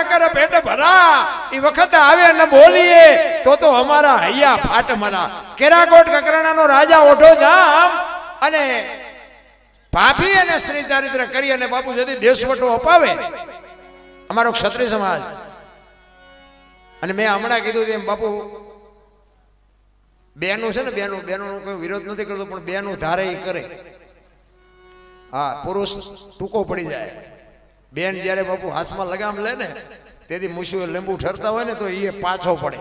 ઠાકર પેટ ભરા એ વખતે આવે ને બોલીએ તો અમારા હૈયા ફાટ મરા. કેરાકોટ કકરાણાનો રાજા ઓઢો જામ અને ભાભી અને સ્ત્રી ચારિત્ર કરી અને બાપુ જદી દેશવટો અપાવે અમારો ક્ષત્રિય સમાજ. અને મેં હમણાં કીધું એમ બાપુ બેનું છે ને બેનું કોઈ વિરોધ નથી કરતો પણ બેનું ધારે એ કરે. હા પુરુષ ટૂંકો પડી જાય. બેન જયારે બાપુ હાથમાં લગામ લે ને તેથી મુશીઓ લીંબુ ઠરતા હોય ને તો એ પાછો પડે.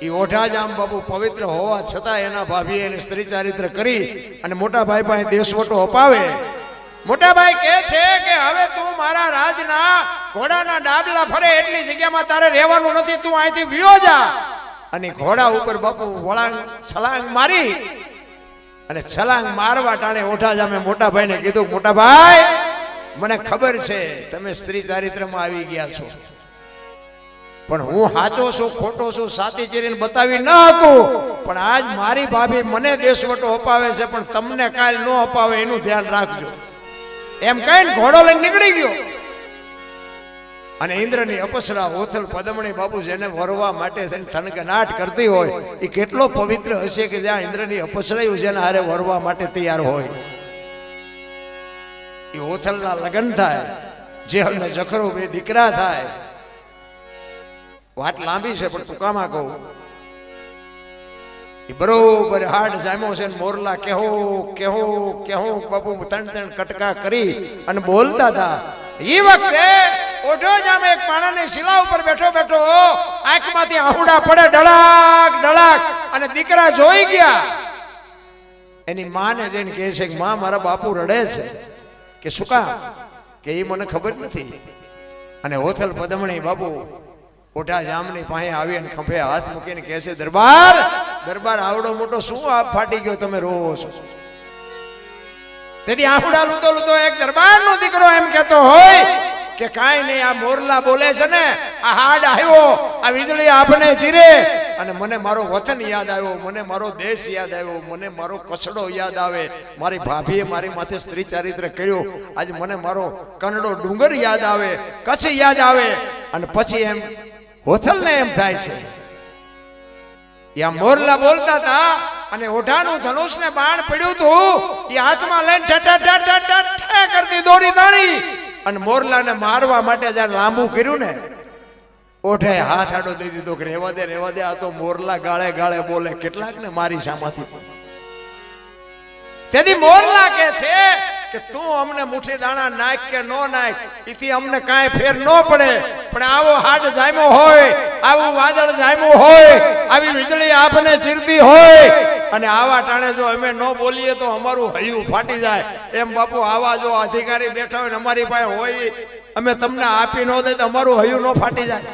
એ ઓઢા જ આમ બાપુ પવિત્ર હોવા છતાં એના ભાભી એને સ્ત્રી ચારિત્ર કરી અને મોટા ભાઈ પાસે દેશવટો અપાવે. મોટા ભાઈ કહે છે કે હવે તું મારા રાજના ઘોડાના ડાબલા ફરે એટલી જગ્યામાં તારે રહેવાનું નથી, તું અહીંથી વિયો જા. અને ઘોડા ઉપર બાપુ વળાંગ છલાંગ મારી અને છલાંગ મારવા ટાણે ઓઢા જામે મોટા ભાઈને કીધું, મોટા ભાઈ મને ખબર છે તમે સ્ત્રી ચારિત્રમાં આવી ગયા છો, પણ હું સાચો છું ખોટો છું સાતી ચીરીને બતાવી ન શકું, પણ આજ મારી ભાભી મને દેશવટો અપાવે છે પણ તમને કાલ ન અપાવે એનું ધ્યાન રાખજો. એમ કહીને ઘોડો લઈને નીકળી ગયો. અને ઇન્દ્રની અપસરા ઓથલ પદમણી બાપુ જેને વરવા માટે થનગનાટ કરતી હોય એ કેટલો પવિત્ર હશે કે જ્યાં ઇન્દ્રની અપસરા જેને હારે વરવા માટે તૈયાર હોય. એ ઓથલના લગ્ન થાય, જેહલ ને જખરો બે દીકરા થાય. વાત લાંબી છે પણ ટૂંકામાં કહું, એ બરોબર હાડ જામ્યો છે. મોરલા કેહો કેહો કેહો બાપુ ત્રણ કટકા કરી અને બોલતા હતા. એ વખતે ઓઢો જામે એક પાણાની શિલા ઉપર બેઠો બેઠો આંખમાંથી આહુડા પડે ડળાક ડળાક અને દીકરા જોઈ ગયા. એની માને જઈને કહે છે કે માં મારા બાપુ રડે છે. કે શું કામ? કે એ મને ખબર નથી. અને ઓથલ પદમણી બાપુ ઓઢા જામની પાસે આવી અને ખંભે હાથ મૂકીને કહે છે, દરબાર દરબાર આવડો મોટો શું આપ ફાટી ગયો, તમે રોવો છો? તેથી આહુડા લૂતો લૂતો એક દરબારનો દીકરો એમ કહેતો હોય કે કાંઈ નહીં, આ મોરલા બોલે છે ને, આ હાડ આવ્યો, આ વીજળી આભને ચીરે અને મને મારો વતન યાદ આવ્યો, મને મારો દેશ યાદ આવ્યો, મને મારો કસડો યાદ આવે, મારી ભાભીએ મારી માથે સ્ત્રી ચારિત્ર કર્યું, આજે મને મારો કનડો ડુંગર યાદ આવે, કચ્છ યાદ આવે. અને પછી એમ હોથલને એમ થાય છે યા મોરલા બોલતા હતા અને ઓઢાનું ધનુષ ને બાણ પડ્યું હતું એ હાથમાં લઈને ઠઠ કરતી દોરી દાણી અને મોરલાને મારવા માટે જયારે લાંબુ કર્યું ને ઓઢે હાથ આડો દઈ દીધો કે રેવા દે આ તો મોરલા ગાળે ગાળે બોલે, કેટલાક ને મારી સામાથી. તેથી મોરલા કે છે કે તું અમને મુઠ્ઠી દાણા નાખ કે નો નાખ એથી અમને કાંઈ ફેર ન પડે, પણ આવો હાડ જામ્યો હોય, આવું વાદળ જામ્યું હોય, આવી વીજળી આપને ચીરતી હોય અને આવા ટાણે જો અમે ન બોલીએ તો અમારું હૈયું ફાટી જાય. એમ બાપુ આવા જો અધિકારી બેઠા હોય ને અમારી પાસે હોય, અમે તમને આપી ન દે તો અમારું હૈયું ન ફાટી જાય.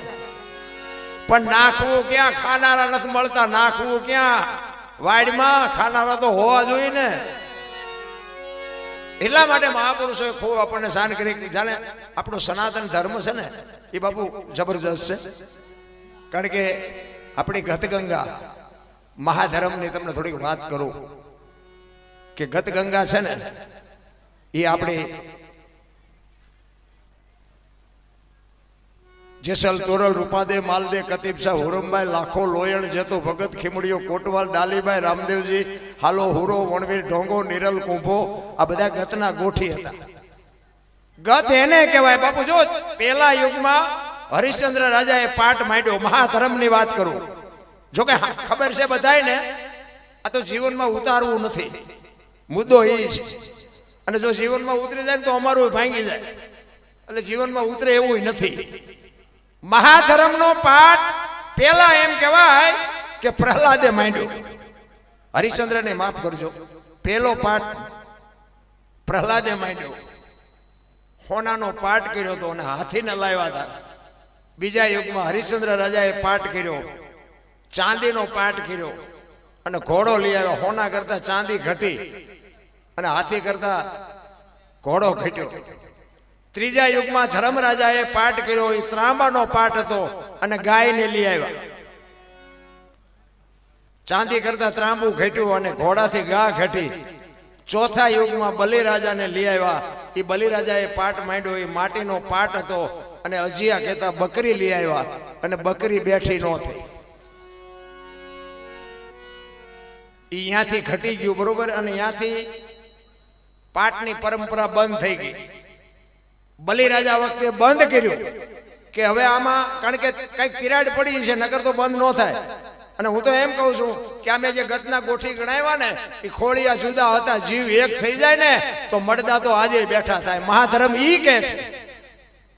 પણ નાખવું ક્યાં? ખાનારા નથી મળતા. નાખવું ક્યાં? વાડમાં ખાનારા તો હોવા જોઈએ ને. એટલા માટે મહાપુરુષોએ ખૂબ આપણને શાન કરી. જાણે આપણો સનાતન ધર્મ છે ને એ બાપુ જબરજસ્ત છે. કારણ કે આપણી ગતગંગા મહાધર્મની તમને થોડીક વાત કરું કે ગતગંગા છે ને એ આપણી જેસલ તોરલ રૂપાદે માલદે કતીબ શાહ હુરમભાઈ લાખો લોયણ જેતો ભગત ખીમડીઓ કોટવાલ ડાલીભાઈ રામદેવજી હાલો હુરો વણવીર ઢોંગો નિરલ કુંભો આ બધા ગતના ગોઠી હતા. ગત એને કહેવાય બાપુ. જો પેલા યુગમાં હરિશ્ચંદ્ર રાજાએ પાઠ માંડ્યો, મહાધર્મની વાત કરું. જોકે ખબર છે બધાને આ તો જીવનમાં ઉતારવું નથી, મુદ્દો એ છે. અને જો જીવનમાં ઉતરી જાય તો અમારું ભાંગી જાય, એટલે જીવનમાં ઉતરે એવું નથી. મહાધર્મનો પાઠ પેલા એમ કહેવાય કે પ્રહલાદે માંડ્યો. હરિશ્ચંદ્રને માફ કરજો, પેલો પાઠ પ્રહલાદે માંડ્યો. હોનાનો પાઠ કર્યો હતો અને હાથીને લાવ્યા હતા. બીજા યુગમાં હરિશ્ચંદ્ર રાજાએ પાઠ કર્યો, ચાંદીનો પાઠ કર્યો અને ઘોડો લઈ આવ્યો. હોના કરતા ચાંદી ઘટી અને હાથી કરતા ઘોડો ઘટ્યો. ત્રીજા યુગમાં ધર્મરાજાએ પાઠ કર્યો, એ ત્રાંબાનો પાઠ હતો અને ગાયને લઈ આવ્યા. ચાંદી કરતા ત્રાંબુ ઘટ્યું અને ઘોડાથી ગા ઘટી. ચોથા યુગમાં બલિરાજાને લઈ આવ્યા, એ બલિરાજાએ પાટ માંડ્યો, એ માટીનો પાટ હતો અને અજિયા કહેતા બકરી લઈ આવ્યા અને બકરી બેઠી ન થઈ. અહીંયાથી ઘટી ગયું બરોબર, અને અહીંયાથી પાટની પરંપરા બંધ થઈ ગઈ. બલિરાજા વખતે બંધ કર્યું કે હવે આમાં, કારણ કે કઈક તિરાડ પડી છે, નકર તો બંધ ન થાય. અને હું તો એમ કહું છું કે અમે જે ગતના ગોઠી ગણાવ્યા ને એ ખોડિયા જુદા હતા, જીવ એક થઈ જાય ને તો મળદા તો આજે બેઠા થાય. મહાધર્મ ઈ કે છે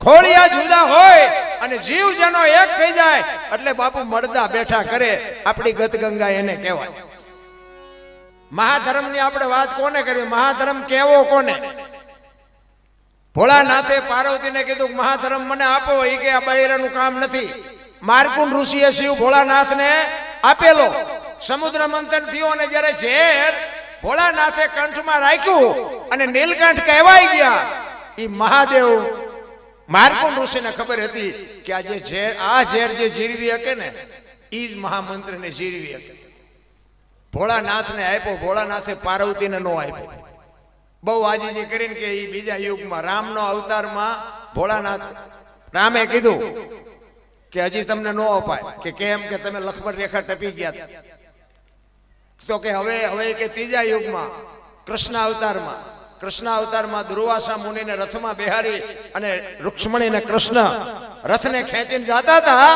ખોડિયા જુદા હોય અને જીવ જેનો એક થઈ જાય એટલે બાપુ મળદા બેઠા કરે. આપણી ગત ગંગા એને કહેવાય. મહાધર્મ ની આપણે વાત કોને કરવી? મહાધર્મ કેવો કોને? ભોળાનાથે પાર્વતીને કીધું મહાધર્મ મને આપો. એ કે આ બૈરાનું કામ નથી. માર્કુંડ ઋષિએ શિવ ભોળાનાથને આપેલો. સમુદ્ર મંથન થયો અને જ્યારે ઝેર ભોળાનાથે કંઠમાં રાખ્યું અને નીલકંઠ કહેવાય ગયા, એ મહાદેવ માર્કુંડ ઋષિને ખબર હતી કે આ જે ઝેર, આ ઝેર જે જીરવી શકે ને એ જ મહામંત્રને જીરવી શકે. ભોળાનાથને આપ્યો, ભોળાનાથે પાર્વતીને નો આપ્યો. બહુ આજીજી કરીને કે એ બીજા યુગમાં રામનો અવતારમાં ભોળાનાથ રામે કીધું કે હજી તમને નો અપાય. કે કેમ? કે તમે લક્ષ્મણ રેખા ટપી ગયા. તો કે હવે કે ત્રીજા યુગમાં કૃષ્ણ અવતારમાં દુર્વાસા મુનિને રથમાં બેહારી અને રૂક્ષ્મણીને કૃષ્ણ રથને ખેંચીને જતા હતા.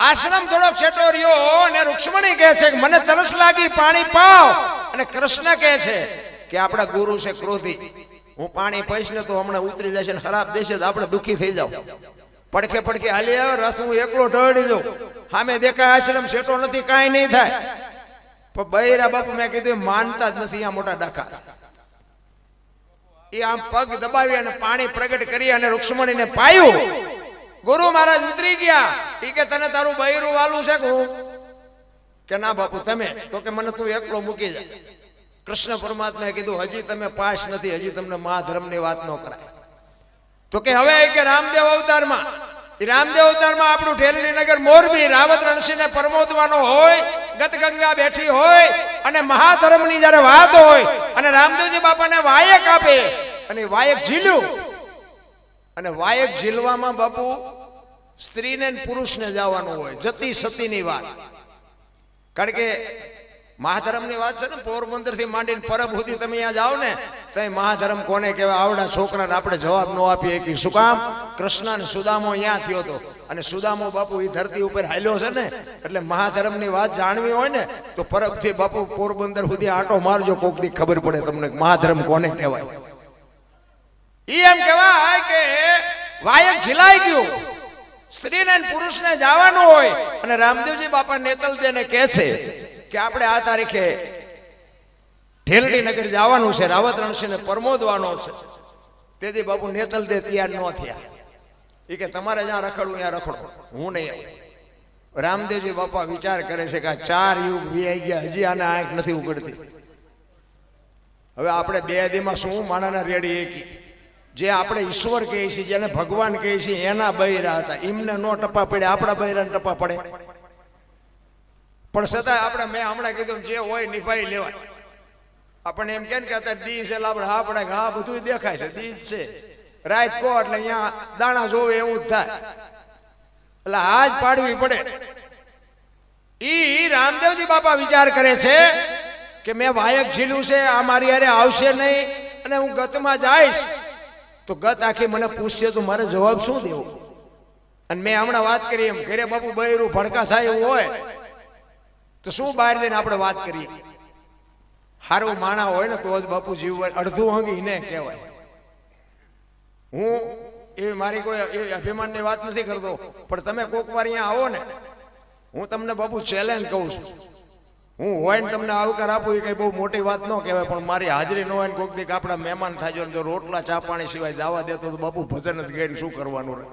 આશ્રમ થોડોક છેટો રહ્યો અને રૂક્ષ્મણી કહે છે કે મને તરસ લાગી, પાણી પાવ. અને કૃષ્ણ કહે છે કે આપણા ગુરુ છે ક્રોધી, હું પાણી પીશ ને તો હમણાં ઉતરી જશે ને ખરાબ દેશે તો આપણે દુઃખી થઈ જાવ. પડખે હાલી આવે રથ, હું એકલો ઢળી જાઉં. સામે દેખાય આશ્રમ છેટો નથી, કાંઈ નહીં થાય. પણ બૈરા બાપુ મેં કીધું માનતા જ નથી. આ મોટા ડાકા એ આમ પગ દબાવી અને પાણી પ્રગટ કરી અને રૂક્ષ્મણીને પાયું. ગુરુ મહારાજ ઉતરી ગયા. એ કે તને તારું બૈરું વાલું છે કે ના બાપુ તમે? તો કે મને તું એકલો મૂકી જા. કૃષ્ણ પરમાત્માએ કીધું હજી તમે પાસ નથી, હજી તમને મહાધર્મની વાત ન કરાય. તો કે હવે કે રામદેવ અવતારમાં આપણું ઢેલની નગર મોરબી રાવત રણસિંહને પરમોદવાનો હોય, ગત ગંગા બેઠી હોય અને મહાધર્મની જ્યારે વાત હોય અને રામદેવજી બાપાને વાયક આપે અને વાયક ઝીલ્યું. અને વાયક ઝીલવામાં બાપુ સ્ત્રીને પુરુષને જવાનું હોય, જતી સતીની વાત. કારણ કે મહાધર્મની વાત છે ને, પોરબંદર થી માંડીને પરબ સુધી તમે અહીંયા જાઓ ને તો મહાધર્મ કોને કહેવાય? આવડા છોકરાને આપણે જવાબ ન આપીએ કે શું કામ? કૃષ્ણ અને સુદામો અહીંયા થયો હતો અને સુદામો બાપુ એ ધરતી ઉપર હાલ્યો છે ને, એટલે મહાધર્મની વાત જાણવી હોય ને તો પરબથી બાપુ પોરબંદર સુધી આંટો મારજો, કોક દી ખબર પડે તમને મહાધર્મ કોને કહેવાય. એમ કહેવાય કે વાયક ઝીલાઈ ગયું, સ્ત્રીને પુરુષને જવાનું હોય અને રામદેવજી બાપા નેતલ દેને કહે છે કે આપણે આ તારીખે ઢેલડી નગર જવાનું છે, રાવત રણસિંહને પરમોદવાનો છે. તેથી બાપુ નેતલ દે તૈયાર ન થયા. એ કે તમારે જ્યાં રખડવું ત્યાં રખડો, હું નહીં આવું. રામદેવજી બાપા વિચાર કરે છે કે આ 4 યુગ વીઆઈ ગયા, હજી આને આંખ નથી ઉગડતી. હવે આપણે 2 દીમાં શું માણાના રેડી એકી? જે આપણે ઈશ્વર કહીએ છીએ, જેને ભગવાન કહીએ છીએ, એના બૈરા હતા. એમને નો ટપા પડે, આપણા બૈરાને ટપા પડે. પણ છતાં આપણે, મેં હમણાં કીધું જે હોય નિભાઈ લેવાય. આપણને એમ કે અત્યારે દી છે આપણે હા પડે, હા બધું દેખાય છે, દી જ છે. રાત કો એટલે અહીંયા દાણા જોવે એવું જ થાય, એટલે હાજ પાડવી પડે. ઈ રામદેવજી બાપા વિચાર કરે છે કે મેં વાયક ઝીલું છે, આ મારી હારે આવશે નહીં અને હું ગતમાં જઈશ તો ગત આખી મને પૂછશે તો મારે જવાબ શું દેવો? અને મેં હમણાં વાત કરી એમ ઘરે બાપુ બૈરું ભડકા થાય એવું હોય તો શું બહાર જઈને આપણે વાત કરીએ? હારું માણા હોય ને તો જ બાપુ જીવ અડધું અંગી ને કહેવાય. હું એ મારી કોઈ એ અભિમાનની વાત નથી કરતો, પણ તમે કોક વાર અહીંયા આવો ને, હું તમને બાપુ ચેલેન્જ કહું છું. હું હોય ને તમને આવકાર આપું એ કઈ બહુ મોટી વાત ન કહેવાય, પણ મારી હાજરી ન હોય ને કોઈક દીક આપણા મહેમાન થાય જો રોટલા ચા પાણી સિવાય જવા દેતો તો બાપુ ભજન જ ગઈને શું કરવાનું રહે?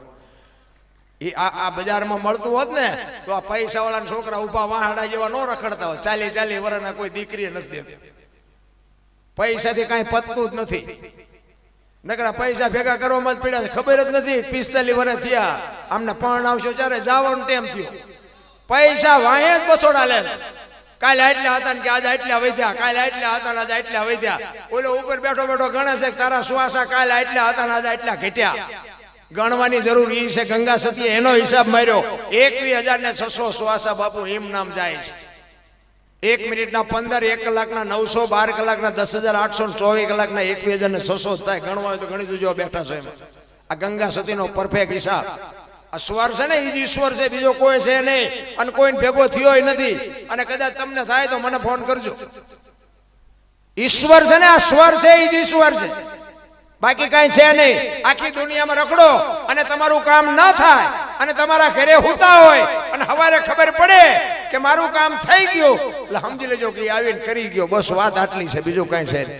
એ આ બજારમાં મળતું હોત ને તો આ પૈસા વાળા છોકરા ઉભા વાહડા જેવા ન રખડતા હોય. 40 વર્ષના કોઈ દીકરી નથી દેતી. પૈસાથી કઈ પતતું જ નથી. નકરા પૈસા ભેગા કરવામાં જ પડ્યા છે, ખબર જ નથી. 45 વર્ષ થયા, આમને પણ આવશો ચારે જવાનું ટેમ થયો, પૈસા વાહે જ બસોડા લે. કાલે આટલા હતા ને કે આજે આટલા વધ્યા, કાલે આટલા હતા ને આજે આટલા વધ્યા. ઓલો ઉપર બેઠો બેઠો ગણે છે કે તારા શ્વાસા કાલે આટલા હતા ને આજે આટલા ઘટ્યા. ગણવાની જરૂર ઈ છે. ગંગા સતીએ એનો હિસાબ માર્યો. 21,600 શ્વાસા બાપુ એમ નામ જાય છે. 1 મિનિટના 15, 1 કલાકના 900, 12 કલાકના 10,800, 24 કલાકના 21,600 થાય. ગણવા હોય તો ગણી જોજો બેઠા છે એમાં. આ ગંગા સતીનો પરફેક્ટ હિસાબ. આ સ્વર છે ને એ જ ઈશ્વર છે, બીજો કોઈ છે નહીં અને કોઈને ભેગો થયો નથી. અને કદાચ તમને થાય તો મને ફોન કરજો. ઈશ્વર છે ને આ સ્વર છે એ જ ઈશ્વર છે, બાકી કઈ છે નહીં. આખી દુનિયામાં રખડો અને તમારું કામ ન થાય અને તમારા ઘરે હુતા હોય અને સવારે ખબર પડે કે મારું કામ થઈ ગયું એટલે સમજી લેજો કે આવીને કરી ગયો. બસ વાત આટલી છે, બીજું કઈ છે નહીં.